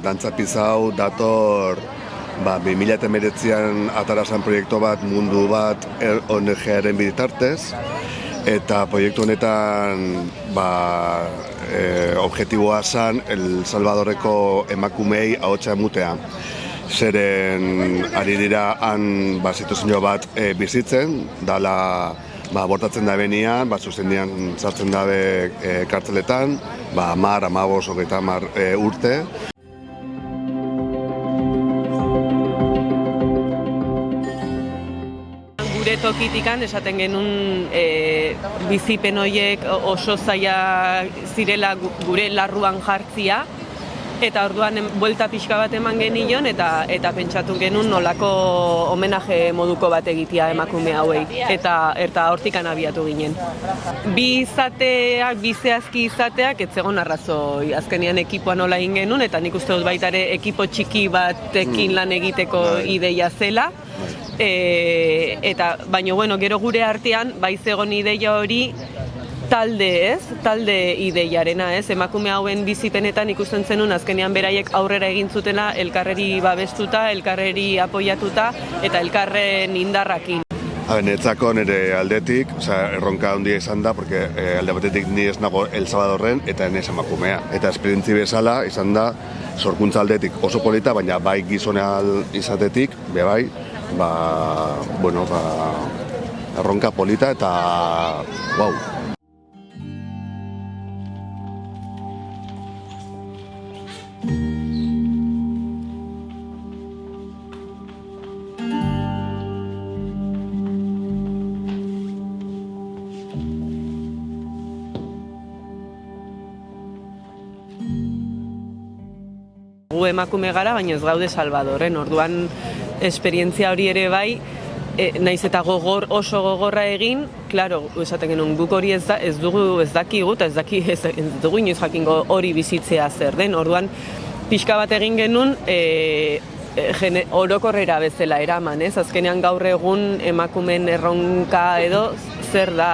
dantza pizau dator 2019an atarasan proiektu bat, mundu bat ONG-aren bitartez, eta proiektu honetan objektiboa zen El Salvadorreko emakumei ahotsa emutea. Zeren ari dira han situazio bat bizitzen, dala bortatzen da benian, zuzendian sartzen dabe kartzeletan, 10, 15, 30 urte. Gure tokitikan esaten genuen bizipen horiek oso zaila zirela gure larruan jartzia, eta orduan buelta pixka bat eman genion eta pentsatu genuen nolako homenaje moduko bat egitea emakume hauei, eta hortikan abiatu ginen. Bi zehazki izateak ez zegoen arrazoi, azkenean ekipoa nola egin genuen, eta nik uste dut baita ere ekipo txiki batekin lan egiteko ideia zela, baina gero gure artean bai zegoen ideia hori talde ideiarena, emakume hauen bizipenetan ikusten zenun azkenean beraiek aurrera egin zutela elkarreri babestuta, elkarreri apoiatuta eta elkarren indarrakin. Netzako nire aldetik, erronka handia izan da, porque alde batetik ni ez nago El Salvadorren eta nez emakumea. Eta esperientzi bezala izan da, sorkuntza aldetik oso polita, baina bai gizonal izatetik, erronka polita eta wow. Gu emakume gara, baina ez gaude Salvadorren, orduan esperientzia hori ere bai, naiz eta oso gogorra egin, klaro, esaten genuen guk hori ez dakigu, eta ez dugu inoiz jakingo hori bizitzea zer den, orduan pixka bat egin genuen orokorrera bezala eraman, azkenean gaur egun emakumeen erronka edo zer da,